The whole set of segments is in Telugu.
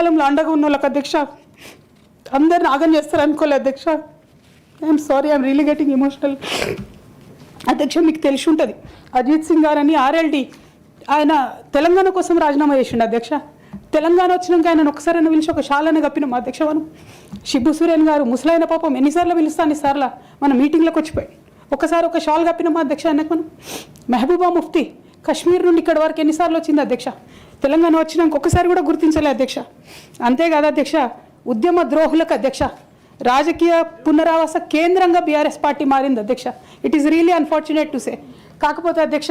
కష్టకాలంలో అండగా ఉన్న వాళ్ళకి అధ్యక్ష అందరిని ఆగం చేస్తారు అనుకోలే అధ్యక్ష. I'm sorry, I'm really getting emotional అధ్యక్ష. మీకు తెలిసి ఉంటుంది అజిత్ సింగ్ గారని ఆర్ఎల్డి ఆయన తెలంగాణ కోసం రాజీనామా చేసిండు అధ్యక్ష. తెలంగాణ వచ్చినాక ఆయన ఒకసారి పిలిచి ఒక షాలను కప్పినాం అధ్యక్ష. మనం షిబ్బు సూర్యన్ గారు ముసలైన పాపం ఎన్నిసార్లు పిలుస్తాను సార్లా మన మీటింగ్లోకి వచ్చిపోయి ఒకసారి ఒక షాల్ కప్పినామా అధ్యక్ష ఆయనకు మనం. మెహబూబా ముఫ్తీ కశ్మీర్ నుండి ఇక్కడ వరకు ఎన్నిసార్లు వచ్చింది అధ్యక్ష. తెలంగాణ వచ్చినాక ఒక్కసారి కూడా గుర్తించలే అధ్యక్ష. అంతేకాదు అధ్యక్ష, ఉద్యమ ద్రోహులకు అధ్యక్ష రాజకీయ పునరావాస కేంద్రంగా బీఆర్ఎస్ పార్టీ మారింది అధ్యక్ష. It is really unfortunate to say. కాకపోతే అధ్యక్ష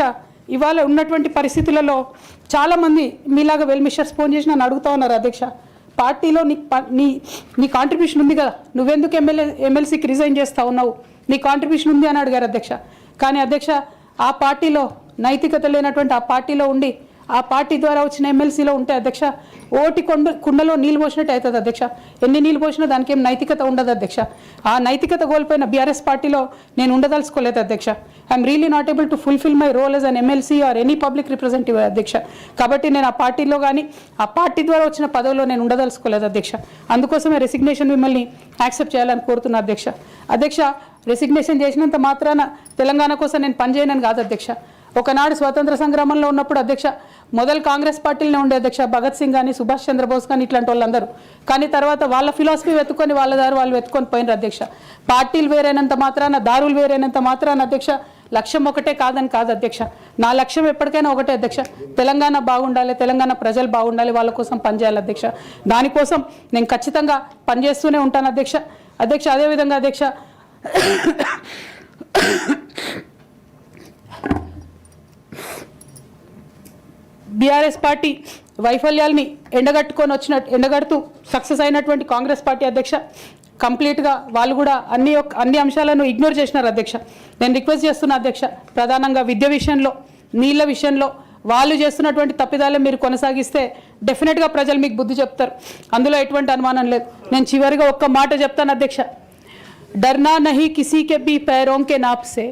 ఇవాళ ఉన్నటువంటి పరిస్థితులలో చాలామంది మీలాగా వెల్ మిషర్స్ ఫోన్ చేసి నన్ను అడుగుతూ ఉన్నారు అధ్యక్ష, పార్టీలో నీ కాంట్రిబ్యూషన్ ఉంది కదా, నువ్వెందుకు ఎమ్మెల్సీకి రిజైన్ చేస్తూ ఉన్నావు, నీ కాంట్రిబ్యూషన్ ఉంది అని అడిగారు అధ్యక్ష. కానీ అధ్యక్ష ఆ పార్టీలో నైతికత లేనటువంటి ఆ పార్టీలో ఉండి ఆ పార్టీ ద్వారా వచ్చిన ఎమ్మెల్సీలో ఉంటే అధ్యక్ష ఓటి కుండలో నీళ్ళు పోసినట్టు అవుతుంది అధ్యక్ష. ఎన్ని నీళ్ళు పోసినా దానికి ఏం నైతికత ఉండదు అధ్యక్ష. ఆ నైతికత కోల్పోయిన బీఆర్ఎస్ పార్టీలో నేను ఉండదలుచుకోలేదు అధ్యక్ష. I'm really not able to fulfil my role as an MLC or any public representative అధ్యక్ష. కాబట్టి నేను ఆ పార్టీలో కానీ ఆ పార్టీ ద్వారా వచ్చిన పదవిలో నేను ఉండదలుచుకోలేదు అధ్యక్ష. అందుకోసమే రెసిగ్నేషన్ మిమ్మల్ని యాక్సెప్ట్ చేయాలని కోరుతున్నా అధ్యక్ష. అధ్యక్ష రెసిగ్నేషన్ చేసినంత మాత్రాన తెలంగాణ కోసం నేను పనిచేయనని కాదు అధ్యక్ష. ఒకనాడు స్వాతంత్ర సంగ్రామంలో ఉన్నప్పుడు అధ్యక్ష మొదలు కాంగ్రెస్ పార్టీలోనే ఉండే అధ్యక్ష, భగత్ సింగ్ కానీ సుభాష్ చంద్రబోస్ కానీ ఇట్లాంటి వాళ్ళందరూ. కానీ తర్వాత వాళ్ళ ఫిలాసఫీ వెతుక్కొని వాళ్ళ దారి వాళ్ళు వెతుక్కొని పోయినారు అధ్యక్ష. పార్టీలు వేరైనంత మాత్రాన దారులు వేరైనంత మాత్రాన అధ్యక్ష లక్ష్యం ఒకటే కాదని కాదు అధ్యక్ష. నా లక్ష్యం ఎప్పటికైనా ఒకటే అధ్యక్ష, తెలంగాణ బాగుండాలి, తెలంగాణ ప్రజలు బాగుండాలి, వాళ్ళ కోసం పనిచేయాలి అధ్యక్ష. దానికోసం నేను ఖచ్చితంగా పనిచేస్తూనే ఉంటాను అధ్యక్ష. అధ్యక్ష అదేవిధంగా అధ్యక్ష బీఆర్ఎస్ పార్టీ వైఫల్యాల్ని ఎండగడుతూ సక్సెస్ అయినటువంటి కాంగ్రెస్ పార్టీ అధ్యక్ష కంప్లీట్గా వాళ్ళు కూడా అన్ని అంశాలను ఇగ్నోర్ చేసినారు అధ్యక్ష. నేను రిక్వెస్ట్ చేస్తున్నా అధ్యక్ష, ప్రధానంగా విద్య విషయంలో, నీళ్ళ విషయంలో వాళ్ళు చేస్తున్నటువంటి తప్పిదాలే మీరు కొనసాగిస్తే డెఫినెట్గా ప్రజలు మీకు బుద్ధి చెప్తారు, అందులో ఎటువంటి అనుమానం లేదు. నేను చివరిగా ఒక్క మాట చెప్తాను అధ్యక్ష, डरना नहीं किसी के भी पैरों के नाप से,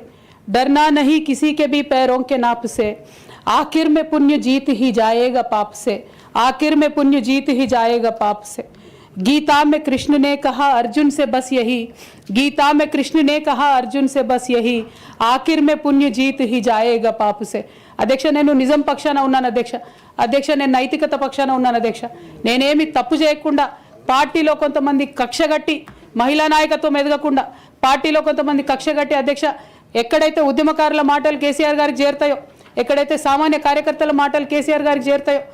डरना नहीं किसी के भी पैरों के नाप से, आखिर में पुण्य जीत ही जाएगा पाप से, आखिर में पुण्य जीत ही जाएगा पाप से. गीता में कृष्ण ने कहा अर्जुन से बस यही, गीता में कृष्ण ने कहा अर्जुन से बस यही, आखिर में पुण्य जीत ही जाएगा पाप से. అధ్యక్ష నేను నిజం పక్షాన ఉన్నాను అధ్యక్ష. అధ్యక్ష నేను నైతికత పక్షాన ఉన్నాను అధ్యక్ష. నేనేమి తప్పు చేయకుండా పార్టీలో కొంతమంది కక్షగట్టి మహిళా నాయకత్వం ఎదగకుండా పార్టీలో కొంతమంది కక్షగట్టి అధ్యక్ష ఎక్కడైతే ఉద్యమకారుల మాటలు కేసీఆర్ గారికి చేరుతాయో, ఎక్కడైతే సామాన్య కార్యకర్తల మాటలు కేసీఆర్ గారికి చేరుతాయో